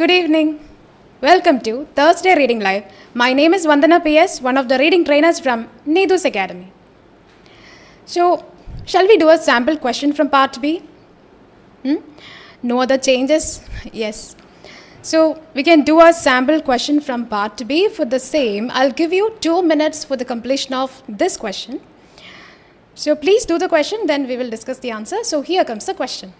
Good evening. Welcome to Thursday Reading Live. My name is Vandana PS, one of the reading trainers from Neethu's Academy. So, shall we do a sample question from part B? No other changes? Yes. So, we can do a sample question from part B. For the same, I'll give you 2 minutes for the completion of this question. So, please do the question, then we will discuss the answer. So, here comes the question.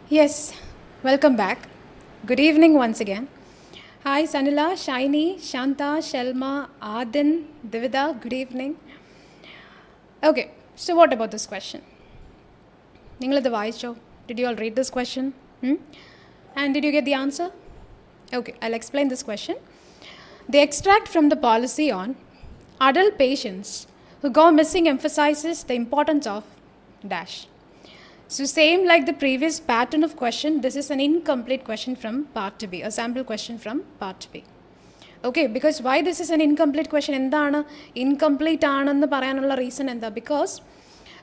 Yes, welcome back. Good evening once again. Hi, Sanila, Shiny, Shanta, Shelma, Adin, Divida, good evening. Okay, so what about this question? Did you all read this question? And did you get the answer? Okay, I'll explain this question. The extract from the policy on adult patients who go missing emphasizes the importance of dash. So same like the previous pattern of question, this is an incomplete question from part B, a sample question from part B. Okay, because why this is an incomplete question? Incomplete reason because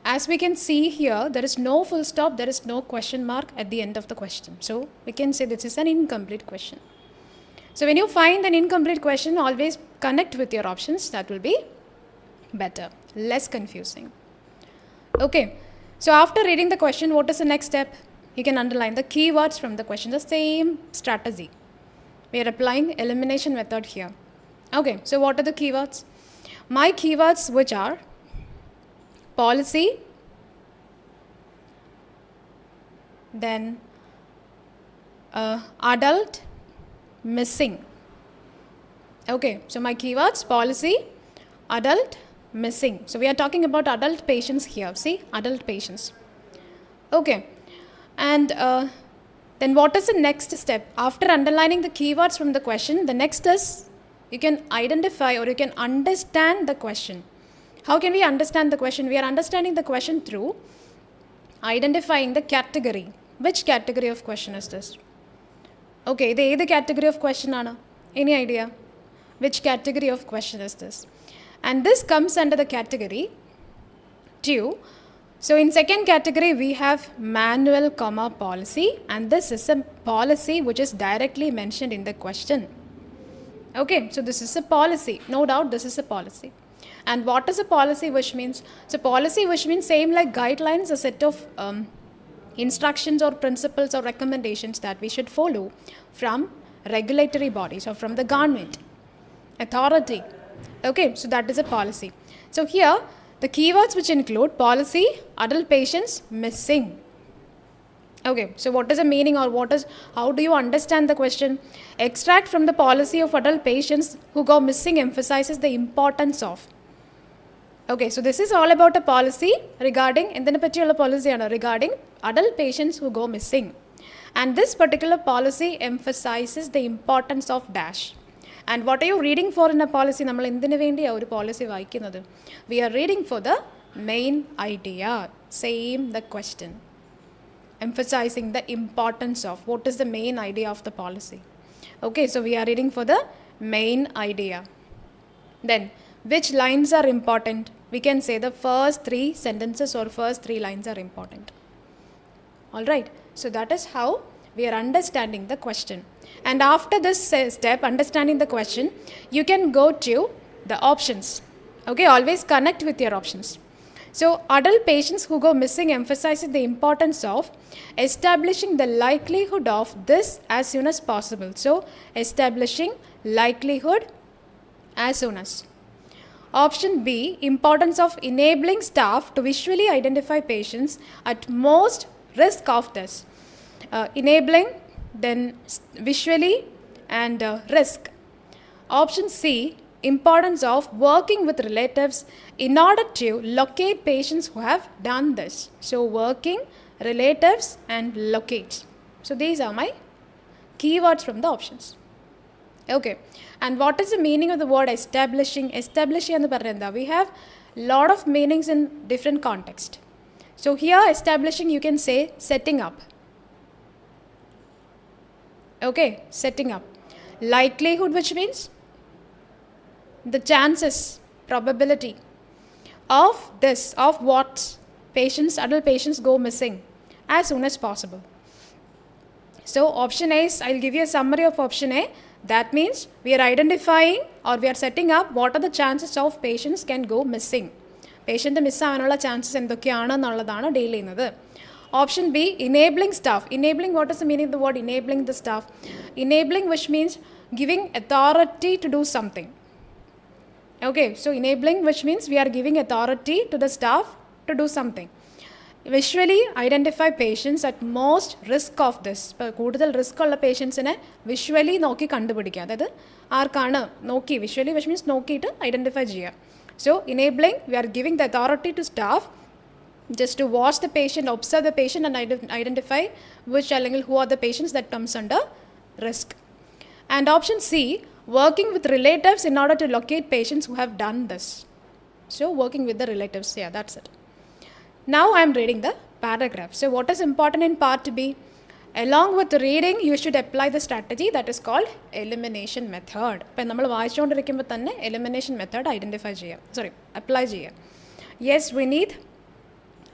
As we can see here, there is no full stop, there is no question mark at the end of the question. So we can say this is an incomplete question. So when you find an incomplete question, always connect with your options. That will be better, less confusing. Okay, so after reading the question, what is the next step? You can underline the keywords from the question, the same strategy. We are applying elimination method here. Okay, so what are the keywords? My keywords, which are policy, then adult, missing. Okay, so my keywords, policy, adult, missing. So we are talking about adult patients here. See, adult patients. Okay, and then what is the next step? After underlining the keywords from the question, the next is you can identify or you can understand the question. How can we understand the question? We are understanding the question through identifying the category. Which category of question is this? Okay, the category of question aanu? Any idea? Which category of question is this? And this comes under the category 2. So in second category, we have manual, policy, and this is a policy which is directly mentioned in the question. Okay, so this is a policy. No doubt this is a policy. And what is a policy which means? So policy which means same like guidelines, a set of instructions or principles or recommendations that we should follow from regulatory bodies or from the government, authority. Okay, so that is a policy. So here, the keywords which include policy, adult patients, missing. Okay, so what is the meaning or how do you understand the question? Extract from the policy of adult patients who go missing emphasizes the importance of. Okay, so this is all about a policy regarding regarding adult patients who go missing. And this particular policy emphasizes the importance of dash. And what are you reading for in a policy? We are reading for the main idea. Same the question. Emphasizing the importance of. What is the main idea of the policy? Okay, so we are reading for the main idea. Then, which lines are important? We can say the first 3 sentences or first 3 lines are important. Alright, so that is how we are understanding the question. And after this step, understanding the question, you can go to the options. Okay, always connect with your options. So, adult patients who go missing emphasizes the importance of establishing the likelihood of this as soon as possible. So, establishing likelihood as soon as. Option B, importance of enabling staff to visually identify patients at most risk of this. Enabling, then visually and risk. Option C, importance of working with relatives in order to locate patients who have done this. So working, relatives and locate. So these are my keywords from the options. Okay, and what is the meaning of the word establishing? Establishing and the we have lot of meanings in different context. So here establishing you can say setting up. Okay, setting up. Likelihood, which means the chances, probability of this, of what patients, adult patients go missing as soon as possible. So option A is, I'll give you a summary of option A. That means we are identifying or we are setting up what are the chances of patients can go missing. Patient miss ആവാനുള്ള chances എന്തൊക്കെയാണെന്നുള്ളതാണ് deal ചെയ്യുന്നത്. Option B, enabling staff. Enabling, what is the meaning of the word enabling the staff? Enabling, which means giving authority to do something. Okay, so enabling, which means we are giving authority to the staff to do something. Visually identify patients at most risk of this. കൂടുതൽ risk ഉള്ള patientsനെ visually നോക്കി കണ്ടുപിടിക്കുക. അതായത് ആർക്കാണ് നോക്കി visually, which means നോക്കിയിട്ട് identify ചെയ്യുക. So enabling, we are giving the authority to staff just to watch the patient, observe the patient and identify which അല്ലെങ്കിൽ who are the patients that comes under risk. And option C, working with relatives in order to locate patients who have done this. So working with the relatives, yeah, that's it. Now I am reading the paragraph. So what is important in part B? Along with reading, you should apply the strategy that is called elimination method. അപ്പോൾ നമ്മൾ വായിച്ചുകൊണ്ടിരിക്കുമ്പോൾ തന്നെ elimination method identify ചെയ്യുക, apply ചെയ്യുക. Yes, we need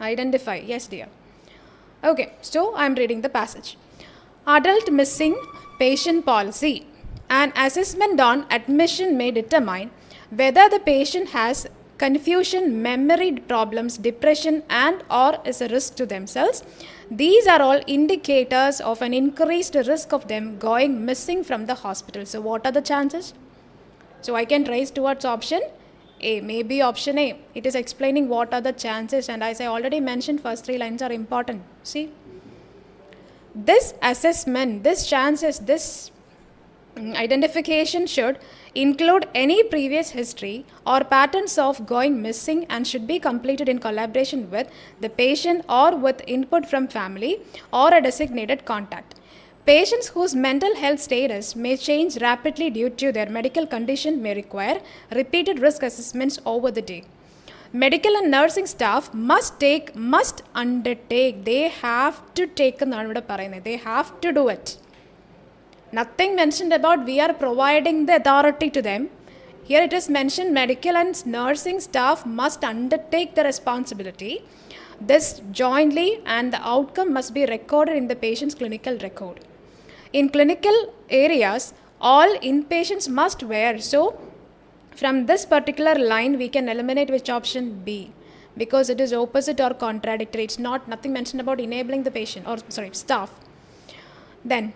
Identify. Yes, dear. Okay, so I'm reading the passage. Adult missing patient policy. An assessment on admission may determine whether the patient has confusion, memory problems, depression, and or is a risk to themselves. These are all indicators of an increased risk of them going missing from the hospital. So what are the chances? So I can trace towards option A, maybe option A. It is explaining what are the chances, and as I already mentioned, first 3 lines are important. See, this assessment, this chances, this identification should include any previous history or patterns of going missing and should be completed in collaboration with the patient or with input from family or a designated contact. Patients whose mental health status may change rapidly due to their medical condition may require repeated risk assessments over the day. Medical and nursing staff must undertake, they have to take, they have to do it. Nothing mentioned about we are providing the authority to them. Here it is mentioned medical and nursing staff must undertake the responsibility. This jointly, and the outcome must be recorded in the patient's clinical record. In clinical areas, all inpatients must wear. So, from this particular line, we can eliminate which option? B, because it is opposite or contradictory. It's nothing mentioned about enabling the patient or staff. Then,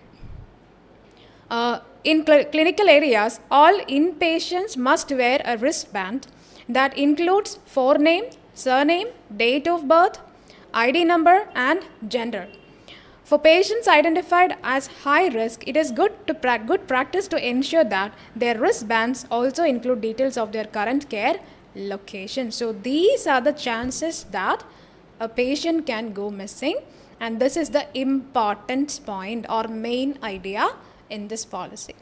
in clinical areas, all inpatients must wear a wristband that includes forename, surname, date of birth, ID number, and gender. For patients identified as high risk, it is good practice to ensure that their wristbands also include details of their current care location. So these are the chances that a patient can go missing, and this is the important point or main idea in this policy.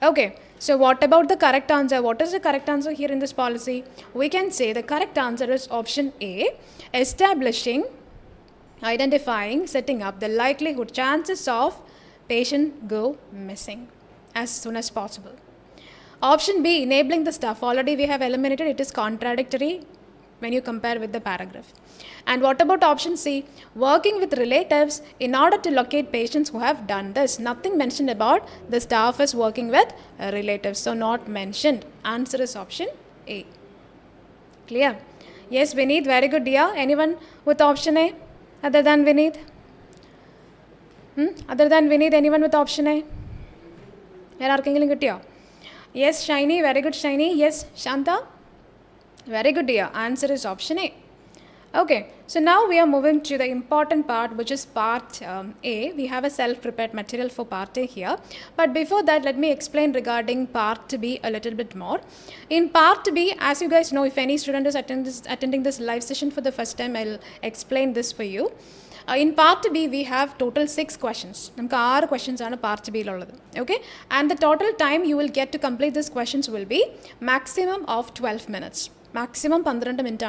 Okay, so what about the correct answer? What is the correct answer here in this policy? We can say the correct answer is option A, establishing, identifying, setting up the likelihood, chances of patient go missing as soon as possible. Option B, enabling the staff, already we have eliminated, it is contradictory when you compare with the paragraph. And what about option C, working with relatives in order to locate patients who have done this? Nothing mentioned about the staff is working with relatives, so not mentioned. Answer is option A. Clear? Yes, Vineet, very good dear. Anyone with option A other than Vineet? Other than Vineet, anyone with option A? Yes, Shiny, very good Shiny. Yes, Shanta? Very good dear. Answer is option A. Okay, so now we are moving to the important part, which is part A. We have a self-prepared material for part A here. But before that, let me explain regarding part B a little bit more. In part B, as you guys know, if any student is attending this live session for the first time, I'll explain this for you. In part B, we have total 6 questions. We have 6 questions in part B. Okay? And the total time you will get to complete these questions will be maximum of 12 minutes. Maximum 12 minutes.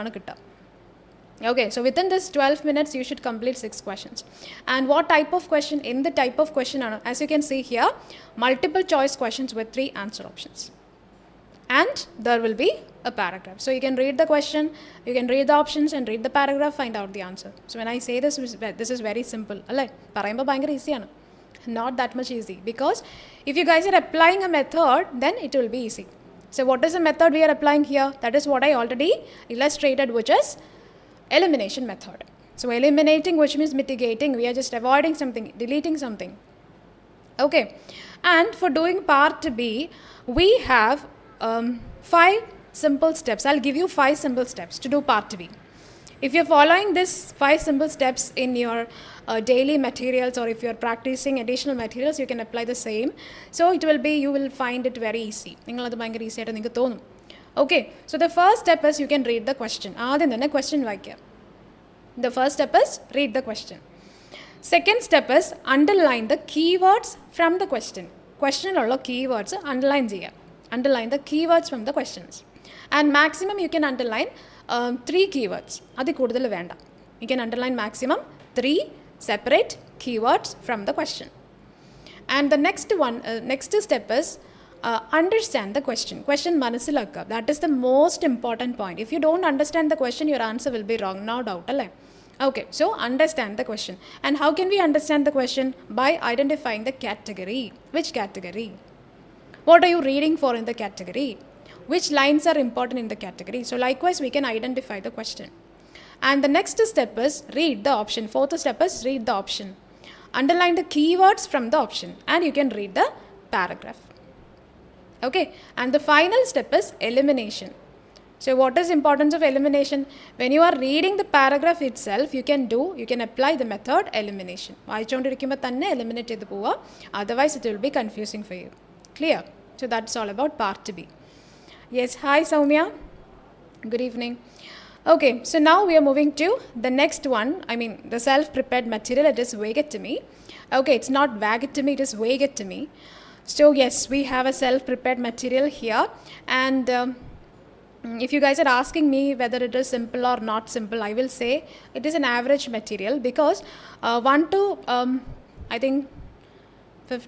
Okay, so within this 12 minutes, you should complete 6 questions. And what type of question? In the type of question, as you can see here, multiple choice questions with 3 answer options. And there will be a paragraph. So you can read the question, you can read the options and read the paragraph, find out the answer. So when I say this is very simple. Easy. Not that much easy. Because if you guys are applying a method, then it will be easy. So what is the method we are applying here? That is what I already illustrated, which is elimination method. So eliminating, which means mitigating, we are just avoiding something, deleting something. Okay, and for doing part B, we have 5 simple steps. I'll give you 5 simple steps to do part B. If you're following these 5 simple steps in your daily materials, or if you're practicing additional materials, you can apply the same. So it will be, you will find it very easy. Okay, so the first step is you can read the question. The first step is read the question. Second step is underline the keywords from the question. Question or keywords underline the keywords from the questions. And maximum you can underline 3 keywords. You can underline maximum 3 separate keywords from the question. And the next step is understand the question. Question manasilakka. That is the most important point. If you don't understand the question, your answer will be wrong. No doubt. Okay, so understand the question. And how can we understand the question? By identifying the category. Which category? What are you reading for in the category? Which lines are important in the category? So likewise, we can identify the question. And the next step is read the option. Fourth step is read the option. Underline the keywords from the option and you can read the paragraph. Okay, and the final step is elimination. So what is importance of elimination? When you are reading the paragraph itself, you can apply the method elimination. Eliminate it. Otherwise it will be confusing for you. Clear? So that's all about part B. Yes, hi Soumya. Good evening. Okay, so now we are moving to the next one. I mean, the self-prepared material, it is vagotomy. Okay, it's not vagotomy, it is vagotomy. So yes, we have a self-prepared material here. And if you guys are asking me whether it is simple or not simple, I will say it is an average material because 1 to, I think 1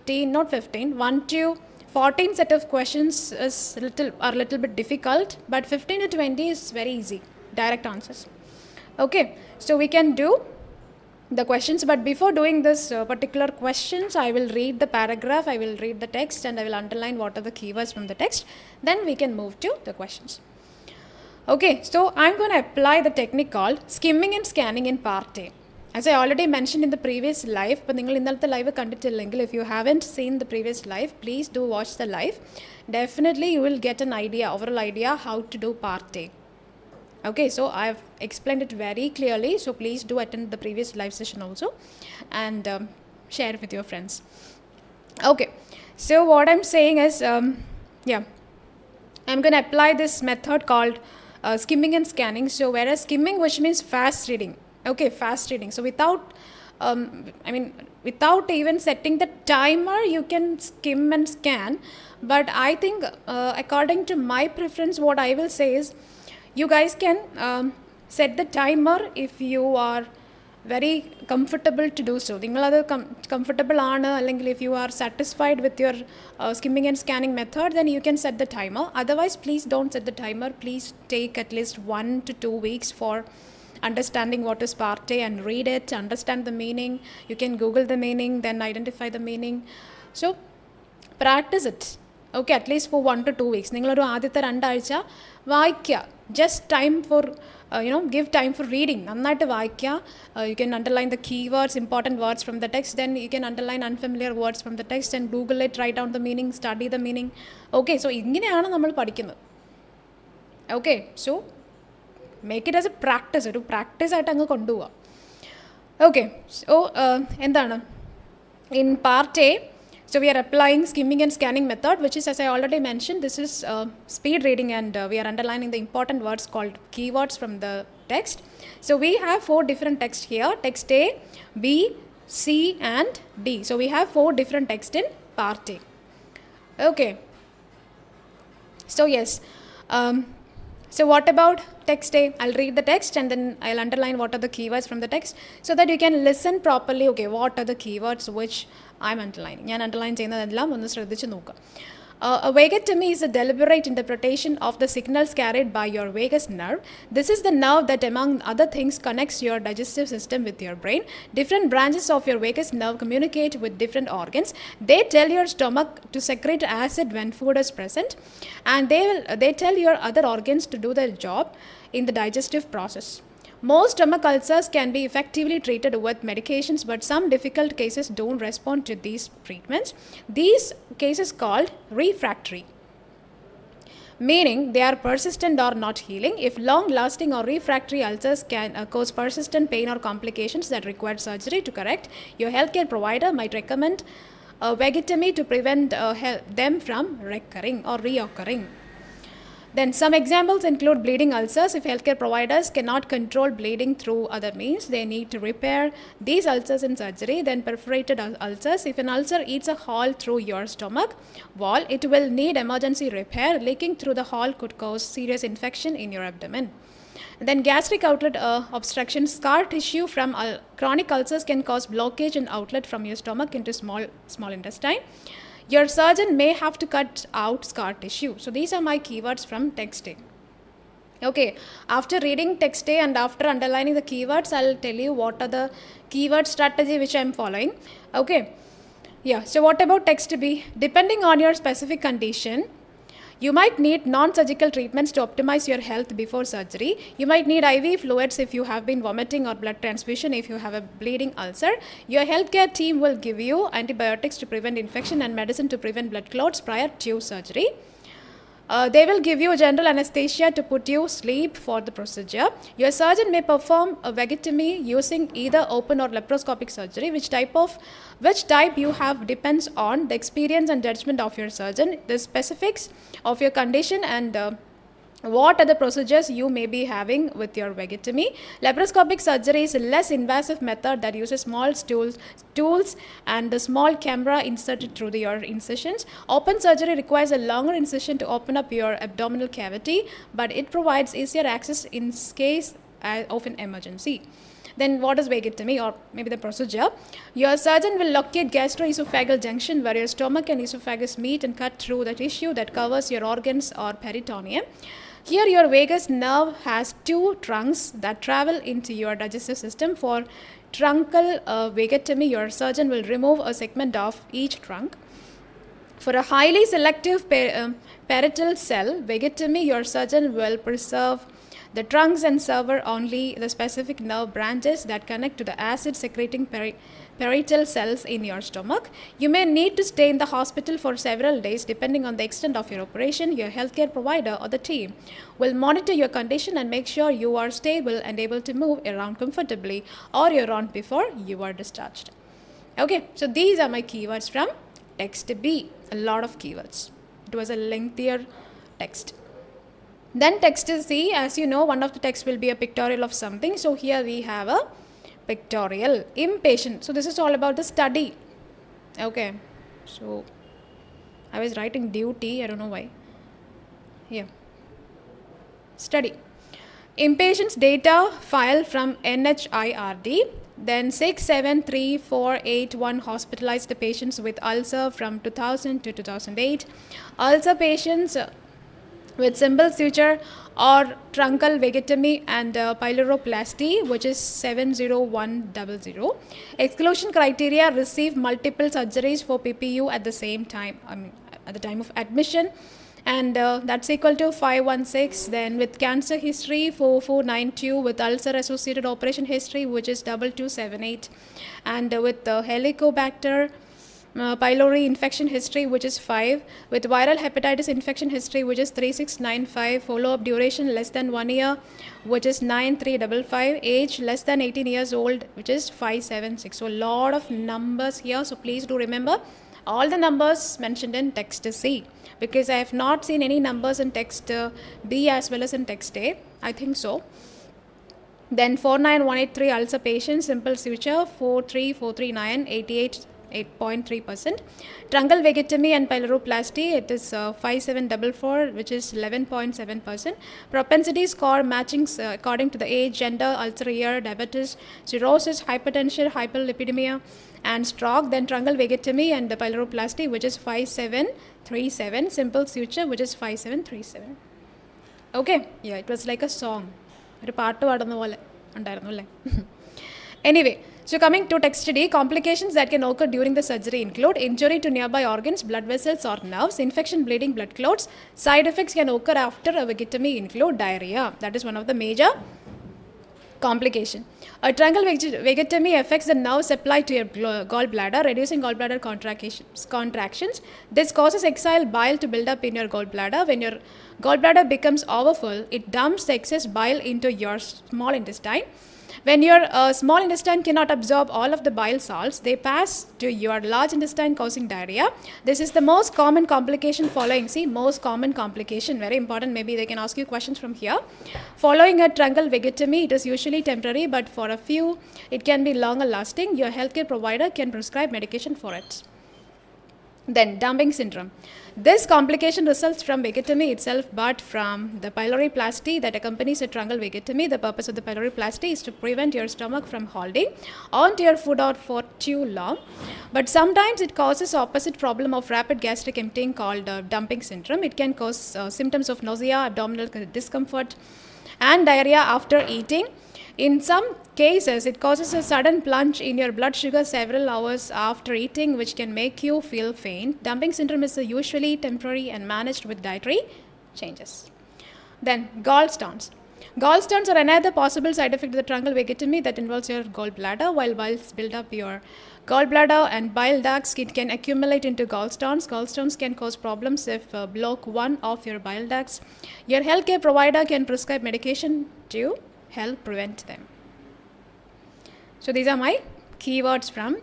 to 14 set of questions is a little bit difficult, but 15 to 20 is very easy, direct answers. Okay, so we can do the questions, but before doing this particular questions, I will read the paragraph, I will read the text and I will underline what are the keywords from the text. Then we can move to the questions. Okay, so I'm going to apply the technique called skimming and scanning in part A. As I already mentioned in the previous live, but if you haven't seen the previous live, please do watch the live. Definitely you will get an idea, overall idea how to do part A. Okay, so I've explained it very clearly, so please do attend the previous live session also and share it with your friends. Okay, so what I'm saying is, I'm going to apply this method called skimming and scanning. So whereas skimming, which means fast reading. Okay, fast reading. So without even setting the timer, you can skim and scan. But I think according to my preference, what I will say is you guys can set the timer if you are very comfortable to do so. Comfortable if you are satisfied with your skimming and scanning method, then you can set the timer. Otherwise, please don't set the timer. Please take at least 1 to 2 weeks for understanding what is part A and read it, understand the meaning. You can Google the meaning, then identify the meaning. So practice it. Okay, at least for 1 to 2 weeks. Just time for, give time for reading. You can underline the keywords, important words from the text. Then you can underline unfamiliar words from the text and Google it, write down the meaning, study the meaning. Okay, so okay, so make it as a practice. Okay, so in part A, so we are applying skimming and scanning method, which is, as I already mentioned, this is speed reading and we are underlining the important words called keywords from the text. So we have 4 different texts here, text A, B, C and D. So we have 4 different texts in part A. Okay. So yes, so what about text A? I'll read the text and then I'll underline what are the keywords from the text so that you can listen properly. Okay, what are the keywords which I'm underlining? A vagotomy is a deliberate interpretation of the signals carried by your vagus nerve. This is the nerve that, among other things, connects your digestive system with your brain. Different branches of your vagus nerve communicate with different organs. They tell your stomach to secrete acid when food is present, and they tell your other organs to do their job in the digestive process. Most stomach ulcers can be effectively treated with medications, but some difficult cases don't respond to these treatments. These cases called refractory, meaning they are persistent or not healing. If long-lasting or refractory ulcers can cause persistent pain or complications that require surgery to correct, your healthcare provider might recommend a vagotomy to prevent them from recurring or reoccurring. Then some examples include bleeding ulcers. If healthcare providers cannot control bleeding through other means, they need to repair these ulcers in surgery. Then perforated ulcers. If an ulcer eats a hole through your stomach wall, it will need emergency repair. Leaking through the hole could cause serious infection in your abdomen. And then gastric outlet obstruction. Scar tissue from chronic ulcers can cause blockage and outlet from your stomach into small intestine. Your surgeon may have to cut out scar tissue. So these are my keywords from text A. Okay, after reading text A and after underlining the keywords, I'll tell you what are the keyword strategy which I'm following. Okay, yeah, so what about text B? Depending on your specific condition, you might need non-surgical treatments to optimize your health before surgery. You might need IV fluids if you have been vomiting, or blood transfusion if you have a bleeding ulcer. Your healthcare team will give you antibiotics to prevent infection and medicine to prevent blood clots prior to surgery. They will give you general anesthesia to put you sleep for the procedure. Your surgeon may perform a vagotomy using either open or laparoscopic surgery. Which type you have depends on the experience and judgment of your surgeon, the specifics of your condition, and what are the procedures you may be having with your vagotomy. Laparoscopic surgery is a less invasive method that uses small tools and a small camera inserted through your incisions. Open surgery requires a longer incision to open up your abdominal cavity, but it provides easier access in case of an emergency. Then what is vagotomy, or maybe the procedure? Your surgeon will locate gastroesophageal junction where your stomach and esophagus meet and cut through the tissue that covers your organs or peritoneum. Here your vagus nerve has two trunks that travel into your digestive system. For truncal vagotomy, your surgeon will remove a segment of each trunk. For a highly selective parietal cell vagotomy, your surgeon will preserve the trunks and sever only the specific nerve branches that connect to the acid-secreting parietal cells in your stomach. You may need to stay in the hospital for several days depending on the extent of your operation. Your healthcare provider or the team will monitor your condition and make sure you are stable and able to move around comfortably or around before you are discharged. Okay, so these are my keywords from text B. A lot of keywords. It was a lengthier text. Then text C, as you know, one of the text will be a pictorial of something. So here we have a pictorial. Impatient. So this is all about the study. Okay. So I was writing duty. I don't know why. Here. Study. Impatience data file from NHIRD. Then 673,481 hospitalized patients with ulcer from 2000 to 2008. Ulcer patients with simple suture or truncal vagotomy and pyloroplasty, which is 70100. Exclusion criteria: receive multiple surgeries for PPU at the same time, at the time of admission, and that's equal to 516. Then with cancer history 4492, with ulcer associated operation history, which is 2278, and with Helicobacter pylori infection history, which is 5, with viral hepatitis infection history, which is 3695, follow-up duration less than 1 year, which is 9355, age less than 18 years old, which is 576. So a lot of numbers here, so please do remember all the numbers mentioned in text C, because I have not seen any numbers in text B as well as in text A. I think so. Then 49183 ulcer patients, simple suture 43439, 8.3%. Truncal vagotomy and pyloroplasty, it is 5744, which is 11.7%. Propensity score matching according to the age, gender, ulcer year, diabetes, cirrhosis, hypertension, hyperlipidemia, and stroke. Then truncal vagotomy and the pyloroplasty, which is 5737. Simple suture, which is 5737. Okay, yeah, it was like a song. Anyway, so coming to text D, complications that can occur during the surgery include injury to nearby organs, blood vessels or nerves, infection, bleeding, blood clots. Side effects can occur after a vagotomy include diarrhea. That is one of the major complication. A truncal vagotomy affects the nerve supply to your gallbladder, reducing gallbladder contractions. This causes exhaled bile to build up in your gallbladder. When your gallbladder becomes overfull, it dumps the excess bile into your small intestine. When your small intestine cannot absorb all of the bile salts, they pass to your large intestine, causing diarrhea. This is the most common complication following. See, most common complication, very important. Maybe they can ask you questions from here. Following a truncal vagotomy, it is usually temporary, but for a few, it can be longer lasting. Your healthcare provider can prescribe medication for it. Then dumping syndrome. This complication results from vagotomy itself, but from the pyloroplasty that accompanies a truncal vagotomy. The purpose of the pyloroplasty is to prevent your stomach from holding onto your food out for too long. But sometimes it causes opposite problem of rapid gastric emptying called dumping syndrome. It can cause symptoms of nausea, abdominal discomfort, and diarrhea after eating. In some cases, it causes a sudden plunge in your blood sugar several hours after eating, which can make you feel faint. Dumping syndrome is usually temporary and managed with dietary changes. Then, gallstones. Gallstones are another possible side effect of the truncal that involves your gallbladder. While biles build up your gallbladder and bile ducts, it can accumulate into gallstones. Gallstones can cause problems if block one of your bile ducts. Your healthcare provider can prescribe medication to help prevent them. So these are my keywords from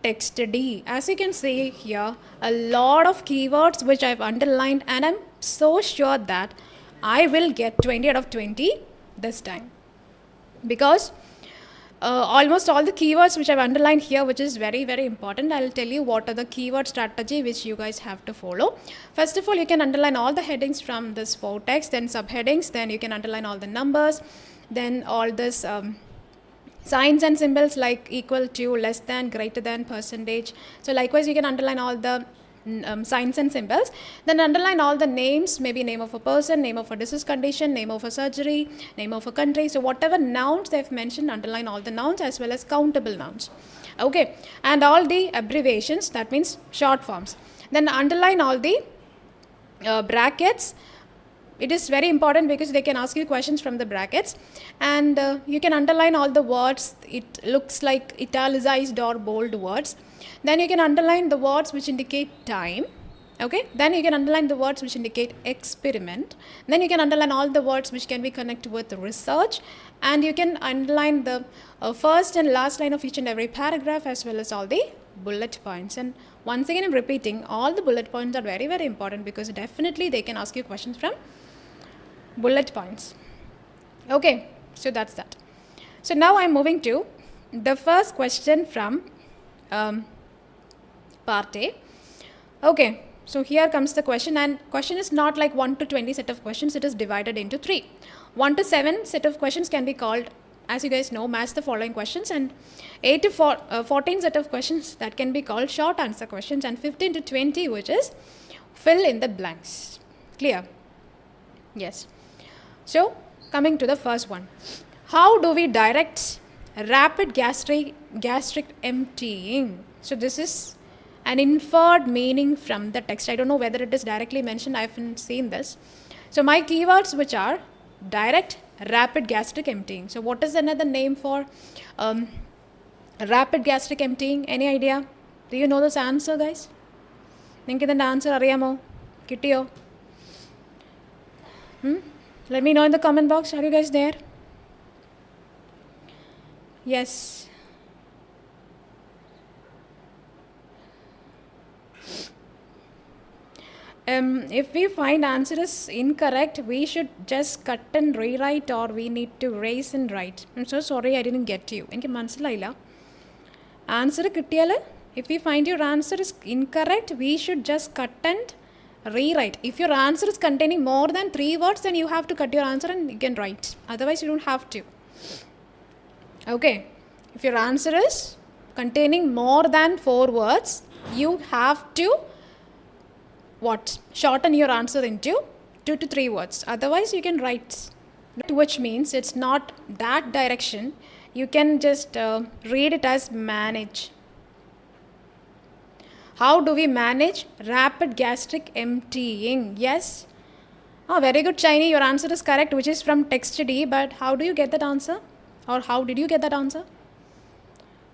text D. As you can see here, a lot of keywords which I've underlined, and I'm so sure that I will get 20 out of 20 this time, because almost all the keywords which I've underlined here, which is very, very important. I'll tell you what are the keyword strategy which you guys have to follow. First of all, you can underline all the headings from this 4 text, then subheadings, then you can underline all the numbers, then all this signs and symbols like equal to, less than, greater than, percentage. So likewise, you can underline all the signs and symbols, then underline all the names, maybe name of a person, name of a disease condition, name of a surgery, name of a country. So whatever nouns they've mentioned, underline all the nouns as well as countable nouns. Okay, and all the abbreviations, that means short forms. Then underline all the brackets. It is very important because they can ask you questions from the brackets, and you can underline all the words. It looks like italicized or bold words. Then you can underline the words which indicate time. Okay, then you can underline the words which indicate experiment. Then you can underline all the words which can be connected with research, and you can underline the first and last line of each and every paragraph as well as all the bullet points. And once again, I'm repeating, all the bullet points are very, very important because definitely they can ask you questions from bullet points. Okay, so that's that. So now I'm moving to the first question from part A. Okay, so here comes the question, and question is not like 1 to 20 set of questions. It is divided into 3. 1 to 7 set of questions can be called, as you guys know, match the following questions, and 8 to 14 set of questions that can be called short answer questions, and 15 to 20 which is fill in the blanks. Clear? Yes. So coming to the first one, how do we direct rapid gastric emptying? So this is an inferred meaning from the text. I don't know whether it is directly mentioned. I haven't seen this. So my keywords which are direct rapid gastric emptying. So what is another name for rapid gastric emptying? Any idea? Do you know this answer, guys? Think the answer ariyamo? Kittiyo? Let me know in the comment box. Are you guys there? Yes. If we find answer is incorrect, we should just cut and rewrite, or we need to erase and write. I'm so sorry, I didn't get you. എനിക്ക് മനസ്സിലായില്ല. Answer കിട്ടിയാൽ, if we find your answer is incorrect, we should just cut and rewrite. If your answer is containing more than 3 words, then you have to cut your answer and you can write. Otherwise, you don't have to. Okay. If your answer is containing more than 4 words, you have to shorten your answer into 2 to 3 words. Otherwise, you can write, which means it's not that direction. You can just read it as manage. How do we manage rapid gastric emptying? Yes. Very good, Shiny. Your answer is correct, which is from text D. But how do you get that answer? Or how did you get that answer?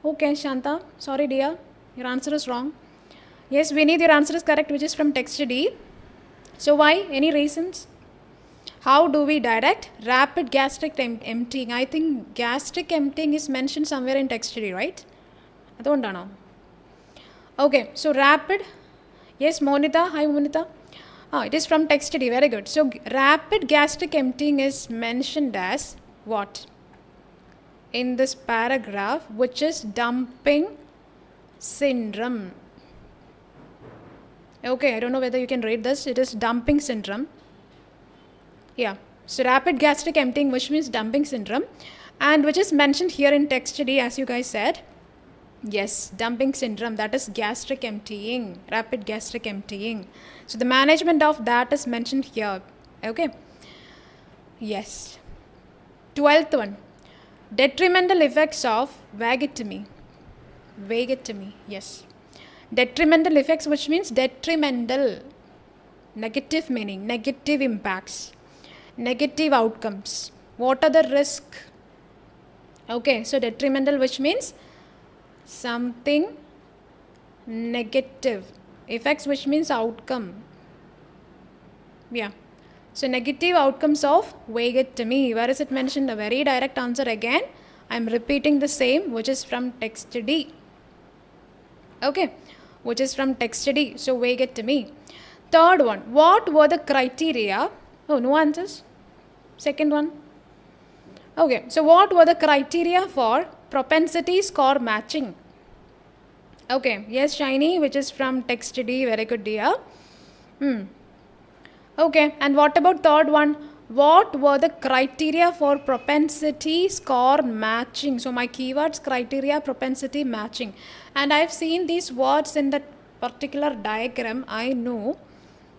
Okay, Shanta. Sorry, dear. Your answer is wrong. Yes, Vinith, your answer is correct, which is from text D. So why? Any reasons? How do we direct rapid gastric emptying? I think gastric emptying is mentioned somewhere in text D, right? Adondano. Okay, so rapid. Yes, Monita. Hi, Monita. It is from text D. Very good. So rapid gastric emptying is mentioned as what? In this paragraph, which is dumping syndrome. Okay, I don't know whether you can read this. It is dumping syndrome. Yeah. So rapid gastric emptying, which means dumping syndrome, and which is mentioned here in text D, as you guys said. Yes, dumping syndrome, that is gastric emptying, rapid gastric emptying. So the management of that is mentioned here. Okay. Yes. 12th one. Detrimental effects of vagotomy. Vagotomy, yes. Detrimental effects, which means detrimental, negative meaning, negative impacts, negative outcomes. What are the risks? Okay, so detrimental, which means something negative. Effects, which means outcome. Yeah. So negative outcomes of vagotomy. Where is it mentioned? A very direct answer again. I am repeating the same, which is from text D. Okay, which is from text D. So vagotomy. Third one. What were the criteria? Oh, no answers. Second one. Okay, so what were the criteria for propensity score matching? Okay, yes, Shiny, which is from text D. Very good, dear. Okay, and what about third one? What were the criteria for propensity score matching? So my keywords, criteria, propensity, matching. And I've seen these words in that particular diagram, I know,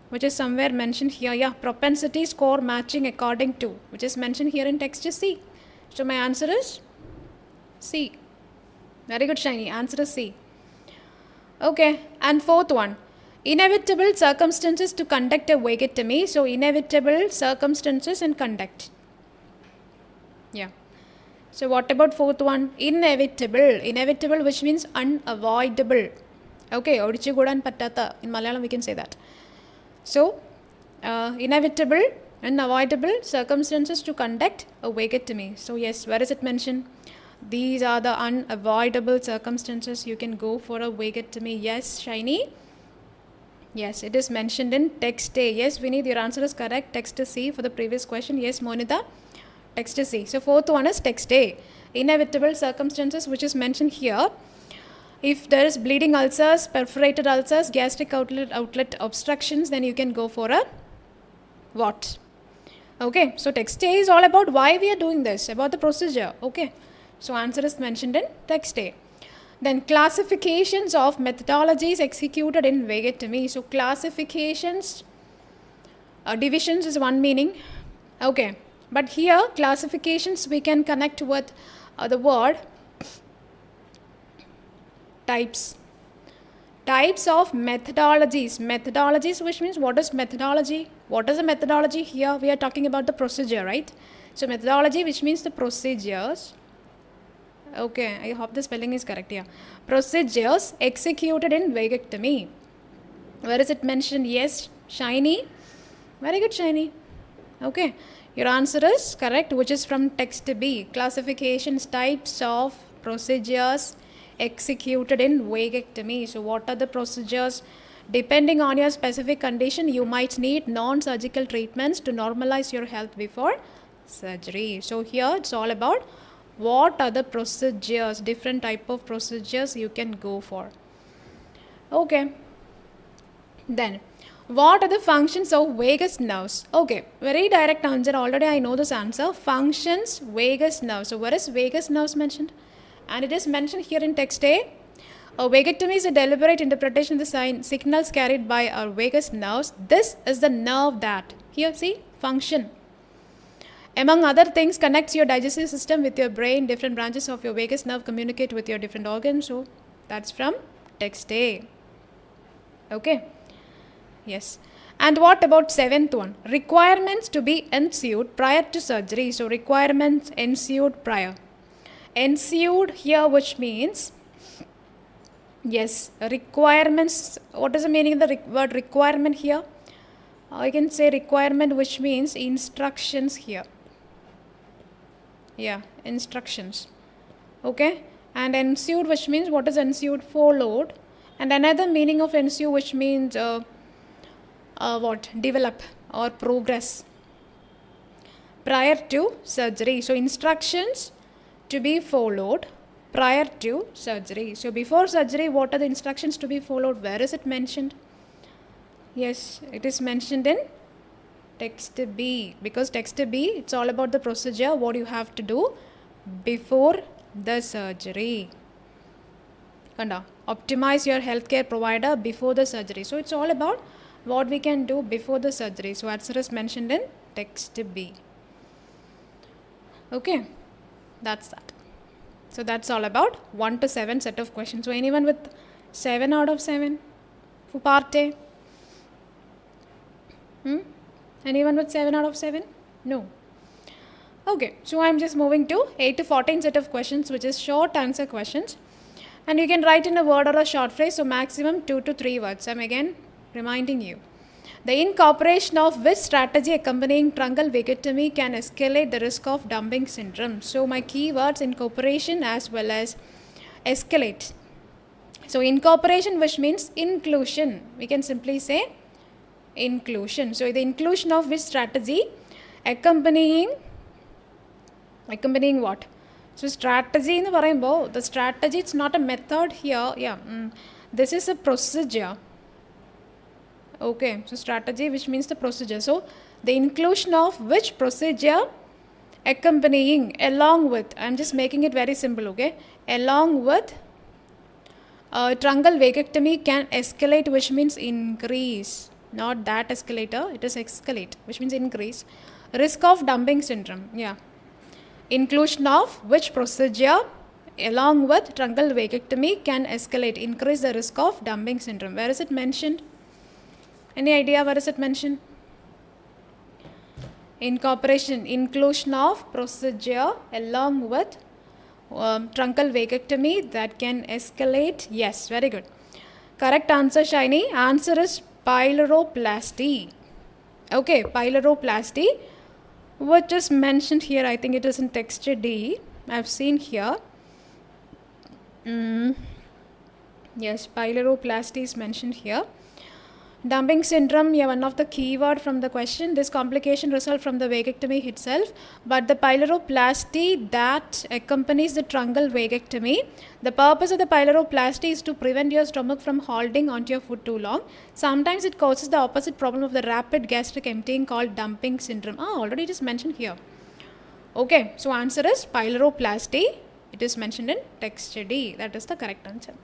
which is somewhere mentioned here. Yeah, propensity score matching according to, which is mentioned here in text C. So my answer is C. Very good, Shiny. Answer is C. Okay, and fourth one. Inevitable circumstances to conduct a vagotomy. So inevitable circumstances and conduct. Yeah. So what about fourth one? Inevitable. Inevitable, which means unavoidable. Okay, odichugudan pattata. In Malayalam we can say that. So inevitable, unavoidable circumstances to conduct a vagotomy. So yes, where is it mentioned? These are the unavoidable circumstances you can go for a vagotomy. Yes, Shiny. Yes, it is mentioned in text A. Yes, Vineet, your answer is correct. Text C for the previous question. Yes, Monita, text C. So fourth one is text A. Inevitable circumstances, which is mentioned here. If there is bleeding ulcers, perforated ulcers, gastric outlet obstructions, then you can go for a what? Okay, so text A is all about why we are doing this, about the procedure. Okay, so answer is mentioned in text A. Then classifications of methodologies executed in vagotomy. So classifications, divisions is one meaning. Okay, but here classifications we can connect with the word types. Types of methodologies. Methodologies, which means what is methodology? What is a methodology? Here we are talking about the procedure, right? So methodology, which means the procedures. Okay, I hope the spelling is correct. Yeah, procedures executed in vagotomy. Where is it mentioned? Yes, Shiny. Very good, Shiny. Okay, your answer is correct, which is from text B. Classifications, types of procedures executed in vagotomy. So what are the procedures? Depending on your specific condition, you might need non-surgical treatments to normalize your health before surgery. So here it's all about what are the procedures, different type of procedures you can go for. Okay, then what are the functions of vagus nerves? Okay, very direct answer. Already I know this answer. Functions, vagus nerves. So where is vagus nerves mentioned? And it is mentioned here in text A. A vagotomy is a deliberate interpretation of the signals carried by our vagus nerves. This is the nerve that, here see, function. Among other things, connects your digestive system with your brain. Different branches of your vagus nerve communicate with your different organs. So that's from text A. Okay. Yes. And what about seventh one? Requirements to be ensued prior to surgery. So requirements ensued prior. Ensued here, which means, yes, requirements. What is the meaning of the word requirement here? I can say requirement, which means instructions here. Yeah, instructions. Okay, and ensued, which means what is ensued? Followed. And another meaning of ensue, which means what? Develop or progress prior to surgery. So instructions to be followed prior to surgery. So before surgery, what are the instructions to be followed? Where is it mentioned? Yes, it is mentioned in text B, because text B, it's all about the procedure, what you have to do before the surgery. Optimize your healthcare provider before the surgery. So it's all about what we can do before the surgery. So answer is mentioned in text B. Okay, that's that. So that's all about 1 to 7 set of questions. So anyone with 7 out of 7 for part A? Anyone with 7 out of 7? No. Okay, so I'm just moving to 8 to 14 set of questions, which is short answer questions. And you can write in a word or a short phrase, so maximum 2 to 3 words. I'm again reminding you. The incorporation of which strategy accompanying truncal vagotomy can escalate the risk of dumping syndrome? So my keywords incorporation as well as escalate. So incorporation, which means inclusion. We can simply say inclusion. So the inclusion of which strategy accompanying what? So strategy in the strategy, it's not a method here. This is a procedure. Okay, so strategy, which means the procedure. So the inclusion of which procedure accompanying, along with, I'm just making it very simple, okay, along with truncal vagotomy can escalate, which means increase, not that escalator, it is escalate, which means increase, risk of dumping syndrome. Inclusion of which procedure along with truncal vagotomy can escalate, increase the risk of dumping syndrome. Where is it mentioned? Any idea where is it mentioned? Incorporation, inclusion of procedure along with truncal vagotomy that can escalate. Yes, very good. Correct answer, Shiny. Answer is pyloroplasty. Okay, pyloroplasty, which is mentioned here. I think it is in texture D. I've seen here. Yes, pyloroplasty is mentioned here. Dumping syndrome, one of the keyword from the question. This complication result from the vagotomy itself, but the pyloroplasty that accompanies the truncal vagotomy. The purpose of the pyloroplasty is to prevent your stomach from holding onto your food too long. Sometimes it causes the opposite problem of the rapid gastric emptying called dumping syndrome. Already it is mentioned here. Okay, so answer is pyloroplasty. It is mentioned in texture D. That is the correct answer.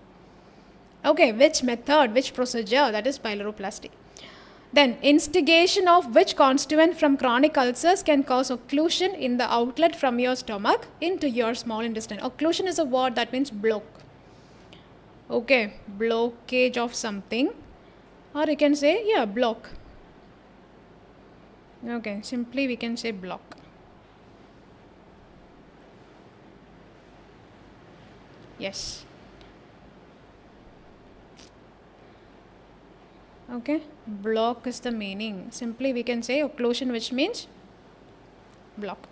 Okay, which method, which procedure? That is pyloroplasty. Then, instigation of which constituent from chronic ulcers can cause occlusion in the outlet from your stomach into your small intestine. Occlusion is a word that means block. Okay, blockage of something, or you can say, block. Okay, simply we can say block. Yes. Okay, block is the meaning. Simply we can say occlusion, which means block.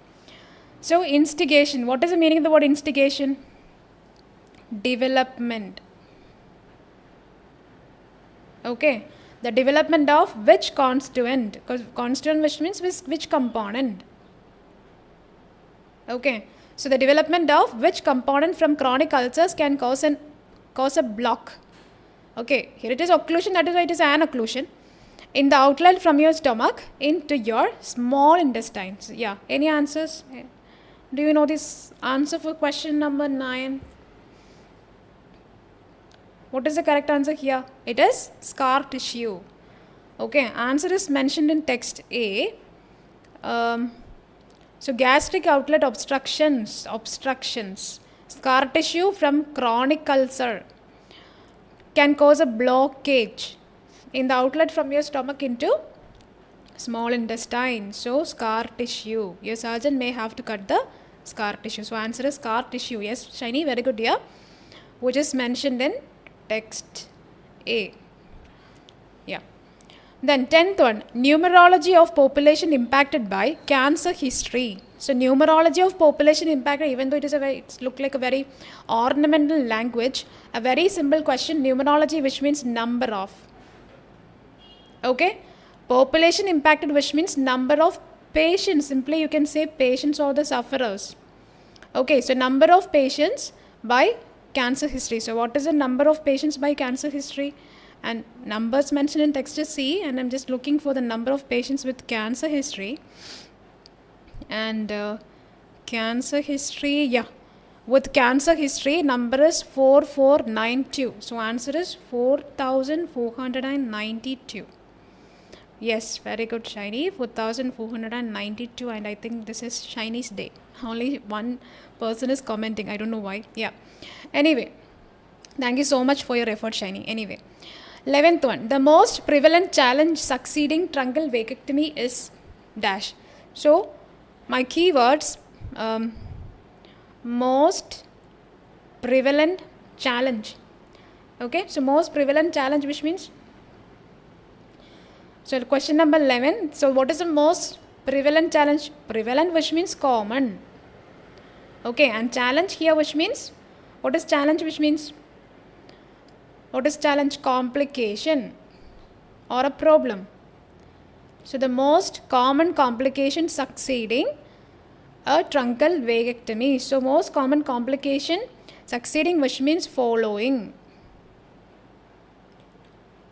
So instigation, what is the meaning of the word instigation? Development. Okay, the development of which constituent? Because constituent, which means which component. Okay, so the development of which component from chronic ulcers can cause a block. Okay, here it is occlusion, that is why it is an occlusion in the outlet from your stomach into your small intestines. Any answers? Do you know this answer for question number 9? What is the correct answer here? It is scar tissue. Okay, answer is mentioned in text A. So gastric outlet obstructions, scar tissue from chronic ulcer can cause a blockage in the outlet from your stomach into small intestine. So scar tissue. Your surgeon may have to cut the scar tissue. So answer is scar tissue. Yes, Shiny, very good here. Which is mentioned in text A. Then 10th one, numerology of population impacted by cancer history. So numerology of population impacted, even though it look like a very ornamental language, a very simple question, numerology, which means number of. Okay, population impacted, which means number of patients. Simply you can say patients or the sufferers. Okay, so number of patients by cancer history. So what is the number of patients by cancer history? And numbers mentioned in text is C, and I'm just looking for the number of patients with cancer history. And cancer history, with cancer history, number is 4492. So answer is 4492. Yes, very good, Shiny. 4,492, and I think this is Shiny's day. Only one person is commenting. I don't know why. Yeah. Anyway, thank you so much for your effort, Shiny. Anyway, 11th one. The most prevalent challenge succeeding truncal vasectomy is dash. So, my keywords, most prevalent challenge. Okay, so most prevalent challenge, which means, so question number 11. So what is the most prevalent challenge? Prevalent, which means common. Okay, and challenge here, which means, what is challenge, which means, what is challenge? Complication or a problem. So the most common complication succeeding a truncal vasectomy. So most common complication succeeding, which means following.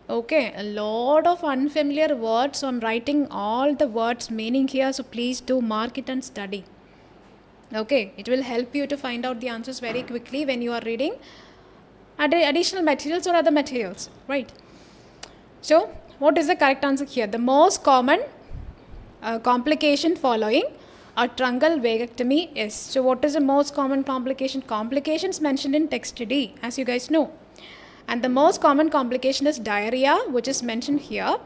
Okay, a lot of unfamiliar words, so I'm writing all the words meaning here, so please do mark it and study. Okay, it will help you to find out the answers very quickly when you are reading additional materials or other materials, right? So what is the correct answer here? The most common complication following a truncal vasectomy is. So what is the most common complication? Complications mentioned in text D, as you guys know. And the most common complication is diarrhea, which is mentioned here,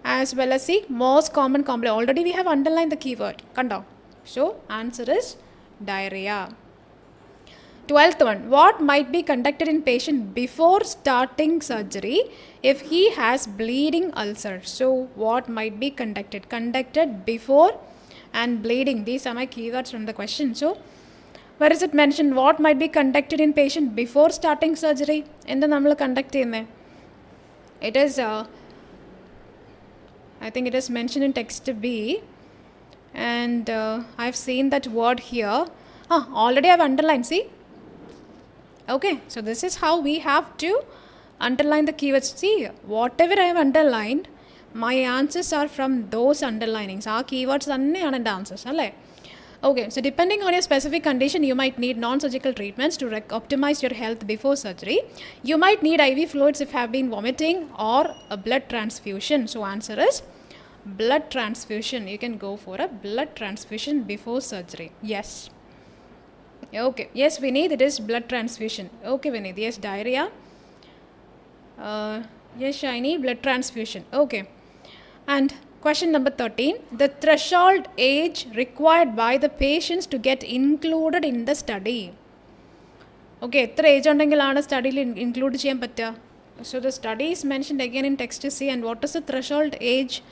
as well as the most common complication. Already we have underlined the keyword. Kanda. So answer is diarrhea. 12th one. What might be conducted in patient before starting surgery if he has bleeding ulcer? So what might be conducted? Conducted before and bleeding. These are my keywords from the question. So where is it mentioned? What might be conducted in patient before starting surgery? In the nammal conduct in it is I think it is mentioned in text B, and I've seen that word here. Already I've underlined, see? Okay, so this is how we have to underline the keywords. See, whatever I have underlined, my answers are from those underlinings. Our keywords are the answers. Okay, so depending on your specific condition, you might need non-surgical treatments to optimize your health before surgery. You might need IV fluids if you have been vomiting, or a blood transfusion. So answer is blood transfusion. You can go for a blood transfusion before surgery. Yes. Okay. Yes, Vineet, it is blood transfusion. Okay, Vineet. Yes, diarrhea. Yes, Shiny, blood transfusion. Okay. And question number 13. The threshold age required by the patients to get included in the study. Okay, what age is study include? So the study is mentioned again in text C, and what is the threshold age?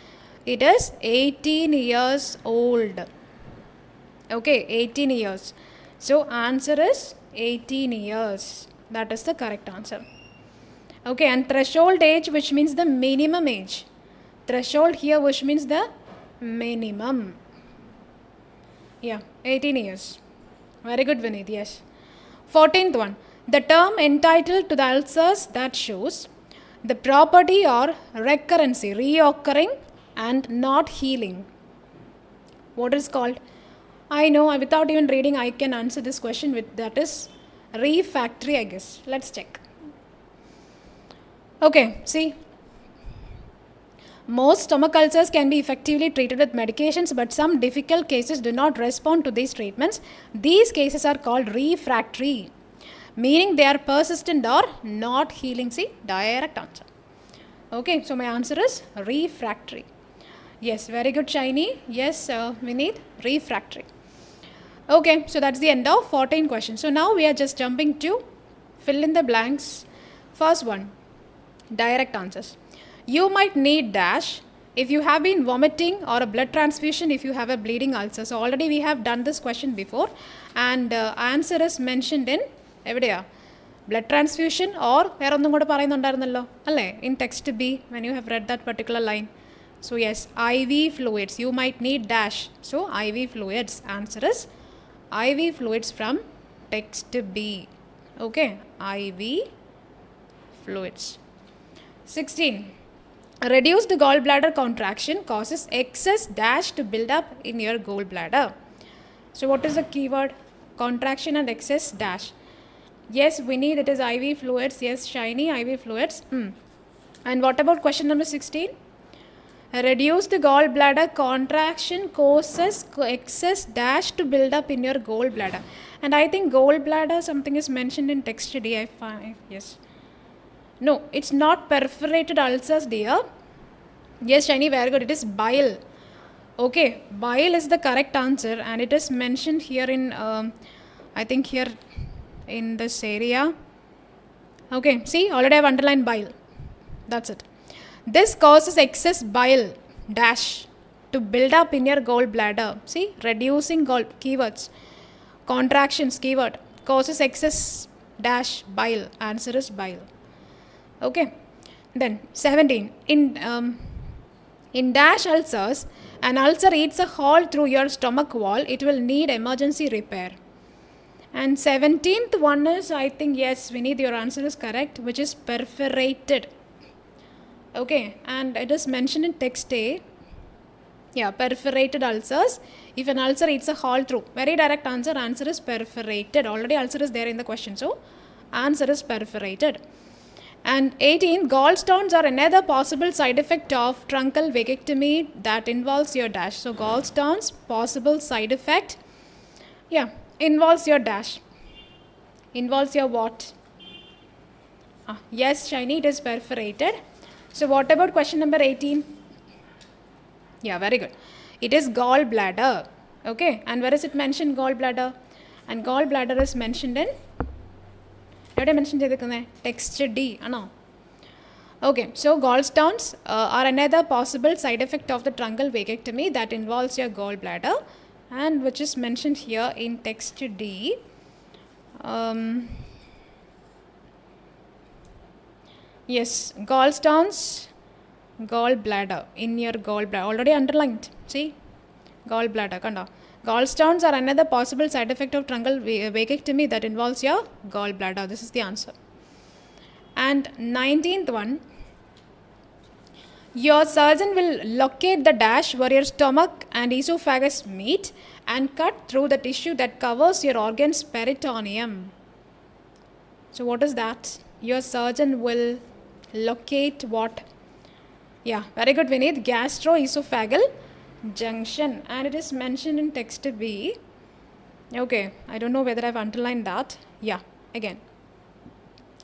It is 18 years old. Okay, 18 years. So answer is 18 years. That is the correct answer. Okay, and threshold age, which means the minimum age. Threshold here, which means the minimum. Yeah, 18 years. Very good, Vineet. Yes. 14th one. The term entitled to the ulcers that shows the property or recurrency, reoccurring and not healing. What is called? I know, without even reading, I can answer this question with that is refractory, I guess. Let's check. Okay, see. Most stomach ulcers can be effectively treated with medications, but some difficult cases do not respond to these treatments. These cases are called refractory, meaning they are persistent or not healing. See, direct answer. Okay, so my answer is refractory. Yes, very good, Shiny. Yes, we need refractory. Okay, so that's the end of 14 questions. So now we are just jumping to fill in the blanks. First one, direct answers. You might need dash if you have been vomiting, or a blood transfusion if you have a bleeding ulcer. So already we have done this question before, and answer is mentioned in blood transfusion or in text B when you have read that particular line. So yes, IV fluids. You might need dash. So IV fluids. Answer is IV fluids from text B. Okay, IV fluids. 16. Reduced gallbladder contraction causes excess dash to build up in your gallbladder. So what is the keyword? Contraction and excess dash. Yes, Winnie, that is IV fluids. Yes, Shiny, IV fluids. And what about question number 16? Reduce the gallbladder contraction causes excess dash to build up in your gallbladder. And I think gallbladder something is mentioned in text D. I find, yes. No, it's not perforated ulcers, dear. Yes, Shiny, very good. It is bile. Okay, bile is the correct answer, and it is mentioned here in, I think here in this area. Okay, see, already I have underlined bile. That's it. This causes excess bile dash to build up in your gallbladder. See, reducing keywords, contractions keyword causes excess dash bile. Answer is bile. Okay. Then 17. In dash ulcers, an ulcer eats a hole through your stomach wall. It will need emergency repair. And 17th one is, I think, yes, Vineet, your answer is correct, which is perforated. Okay, and it is mentioned in text A. Yeah, perforated ulcers. If an ulcer eats a hole through, very direct answer. Answer is perforated. Already ulcer is there in the question, so answer is perforated. And 18, gallstones are another possible side effect of truncal vasectomy that involves your dash. So gallstones, possible side effect. Yeah, involves your dash. Involves your what? Yes, Shiny, it is perforated. So what about question number 18? Yeah, very good. It is gallbladder. Okay, and where is it mentioned, gallbladder? And gallbladder is mentioned in, what I mentioned in text D. Okay, so gallstones are another possible side effect of the truncal vasectomy that involves your gallbladder, and which is mentioned here in text D. Yes, gallstones, gallbladder, in your gallbladder, already underlined, see, gallbladder, kanda. Gallstones are another possible side effect of truncal vasectomy that involves your gallbladder. This is the answer. And 19th one, your surgeon will locate the dash where your stomach and esophagus meet and cut through the tissue that covers your organ's peritoneum. So what is that? Your surgeon will locate what? Yeah, very good, Vineet. Gastroesophageal junction, and it is mentioned in text B. Okay, I don't know whether I've underlined that. Yeah, again.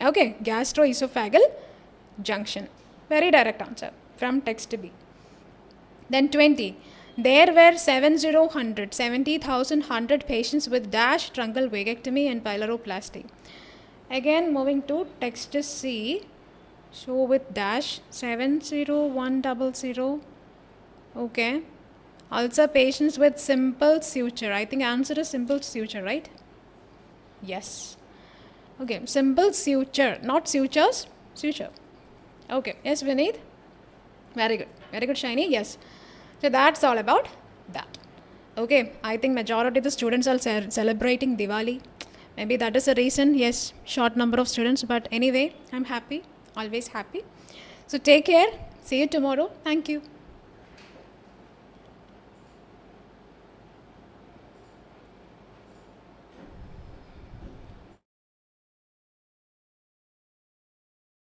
Okay, gastroesophageal junction. Very direct answer from text B. Then 20. There were 70,100 patients with dash truncal vasectomy and pyloroplasty. Again, moving to text C. So with dash 70100. Okay. Also patients with simple suture. I think answer is simple suture, right? Yes. Okay. Simple suture, not sutures. Suture. Okay. Yes, Vineet. Very good. Very good, Shiny. Yes. So that's all about that. Okay. I think majority of the students are celebrating Diwali. Maybe that is the reason. Yes, short number of students. But anyway, I'm happy. Always happy. So take care. See you tomorrow. Thank you.